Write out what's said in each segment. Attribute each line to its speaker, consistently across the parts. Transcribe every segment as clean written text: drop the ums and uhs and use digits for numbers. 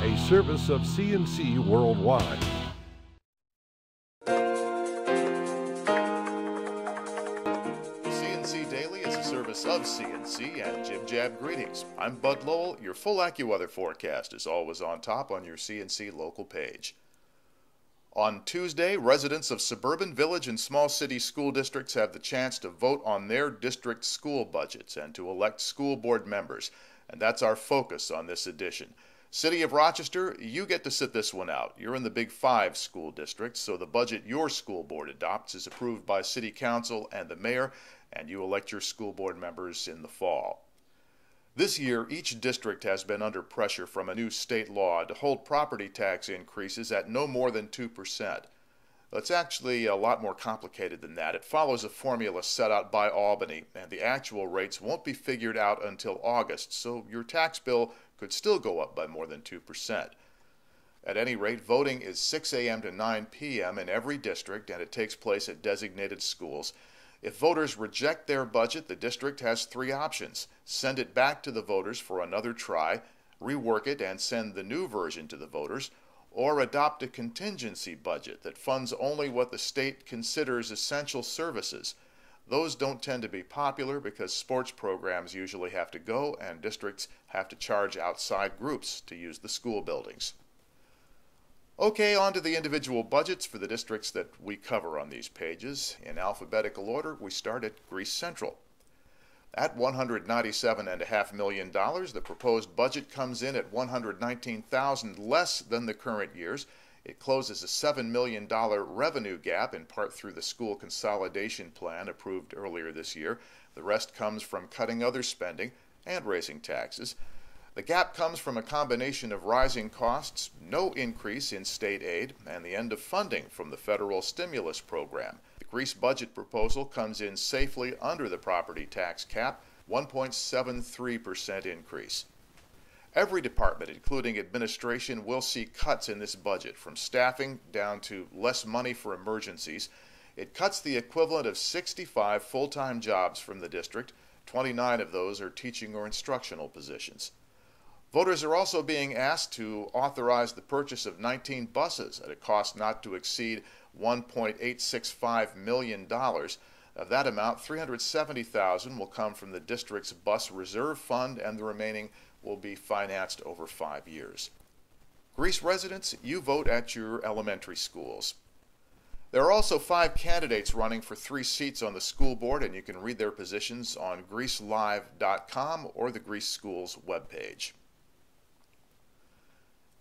Speaker 1: a service of CNC Worldwide.
Speaker 2: CNC Daily is a service of CNC and Jib Jab greetings. I'm Bud Lowell. Your full AccuWeather forecast is always on top on your CNC local page. On Tuesday, residents of suburban, village, and small city school districts have the chance to vote on their district school budgets and to elect school board members. And that's our focus on this edition. City of Rochester, you get to sit this one out. You're in the Big Five school districts, so the budget your school board adopts is approved by City Council and the mayor, and you elect your school board members in the fall. This year, each district has been under pressure from a new state law to hold property tax increases at no more than 2%. It's actually a lot more complicated than that. It follows a formula set out by Albany, and the actual rates won't be figured out until August, so your tax bill could still go up by more than 2%. At any rate, voting is 6 a.m. to 9 p.m. in every district, and it takes place at designated schools. If voters reject their budget, the district has three options: send it back to the voters for another try, rework it and send the new version to the voters, or adopt a contingency budget that funds only what the state considers essential services. Those don't tend to be popular because sports programs usually have to go and districts have to charge outside groups to use the school buildings. Okay, on to the individual budgets for the districts that we cover on these pages. In alphabetical order, we start at Greece Central. At $197.5 million, the proposed budget comes in at $119,000 less than the current year's. It closes a $7 million revenue gap, in part through the school consolidation plan approved earlier this year. The rest comes from cutting other spending and raising taxes. The gap comes from a combination of rising costs, no increase in state aid, and the end of funding from the federal stimulus program. The Greece budget proposal comes in safely under the property tax cap, 1.73% increase. Every department, including administration, will see cuts in this budget, from staffing down to less money for emergencies. It cuts the equivalent of 65 full-time jobs from the district. 29 of those are teaching or instructional positions. Voters are also being asked to authorize the purchase of 19 buses at a cost not to exceed $1.865 million. Of that amount, $370,000 will come from the district's bus reserve fund, and the remaining will be financed over 5 years. Greece residents, you vote at your elementary schools. There are also 5 candidates running for 3 seats on the school board, and you can read their positions on greecelive.com or the Greece Schools webpage.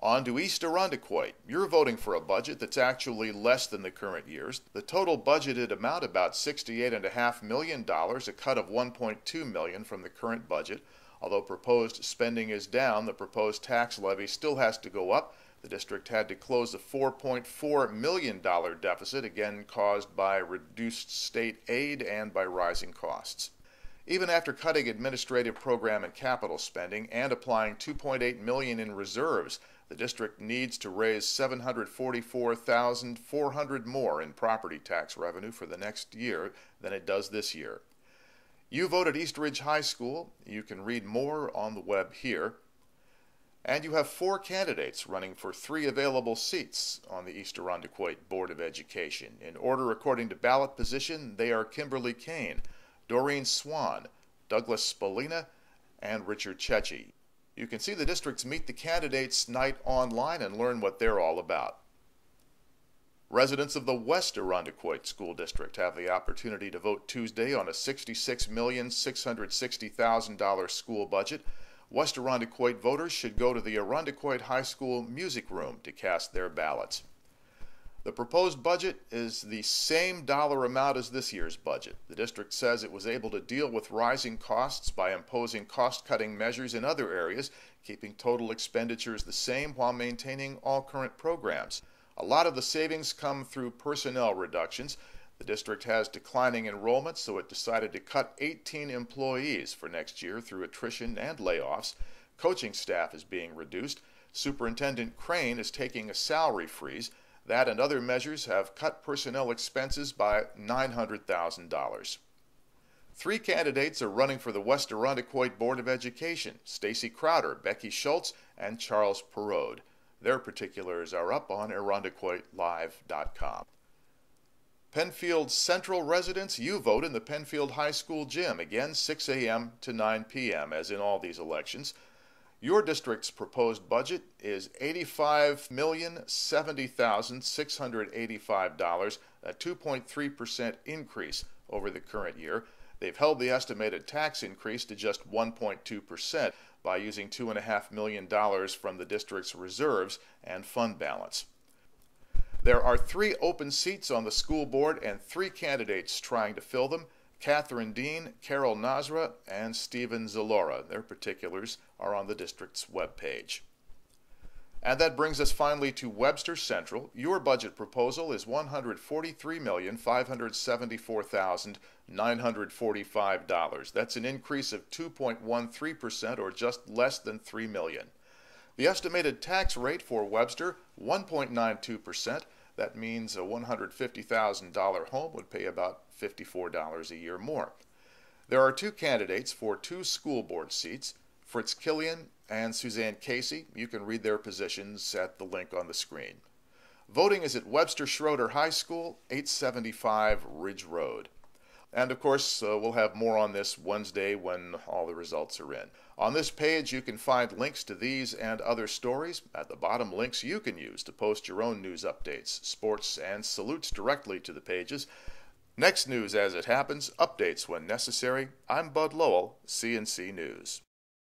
Speaker 2: On to East Arundequoit. You're voting for a budget that's actually less than the current year's. The total budgeted amount, about $68.5 million, a cut of $1.2 million from the current budget. Although proposed spending is down, the proposed tax levy still has to go up. The district had to close a $4.4 million deficit, again caused by reduced state aid and by rising costs. Even after cutting administrative program and capital spending and applying $2.8 million in reserves, the district needs to raise $744,400 more in property tax revenue for the next year than it does this year. You vote at East Ridge High School. You can read more on the web here. And you have 4 candidates running for 3 available seats on the East Arundequoit Board of Education. In order according to ballot position, they are Kimberly Kane, Doreen Swan, Douglas Spolina, and Richard Chechi. You can see the district's Meet the Candidates night online and learn what they're all about. Residents of the West Arundequoit School District have the opportunity to vote Tuesday on a $66,660,000 school budget. West Arundequoit voters should go to the Arundequoit High School Music Room to cast their ballots. The proposed budget is the same dollar amount as this year's budget. The district says it was able to deal with rising costs by imposing cost-cutting measures in other areas, keeping total expenditures the same while maintaining all current programs. A lot of the savings come through personnel reductions. The district has declining enrollment, so it decided to cut 18 employees for next year through attrition and layoffs. Coaching staff is being reduced. Superintendent Crane is taking a salary freeze. That and other measures have cut personnel expenses by $900,000. 3 candidates are running for the West Arundequoit Board of Education: Stacy Crowder, Becky Schultz, and Charles Perrode. Their particulars are up on irondequoitlive.com. Penfield Central residents, you vote in the Penfield High School gym, again 6 a.m. to 9 p.m. as in all these elections. Your district's proposed budget is $85,070,685, a 2.3% increase over the current year. They've held the estimated tax increase to just 1.2% by using $2.5 million from the district's reserves and fund balance. There are 3 open seats on the school board and 3 candidates trying to fill them: Catherine Dean, Carol Nasra, and Stephen Zalora. Their particulars are on the district's webpage. And that brings us finally to Webster Central. Your budget proposal is $143,574,945. That's an increase of 2.13%, or just less than $3 million. The estimated tax rate for Webster, 1.92%. That means a $150,000 home would pay about $54 a year more. There are 2 candidates for 2 school board seats, Fritz Killian and Suzanne Casey. You can read their positions at the link on the screen. Voting is at Webster Schroeder High School, 875 Ridge Road. And of course, we'll have more on this Wednesday when all the results are in. On this page, you can find links to these and other stories. At the bottom, links you can use to post your own news updates, sports, and salutes directly to the pages. Next news as it happens, updates when necessary. I'm Bud Lowell, CNC News.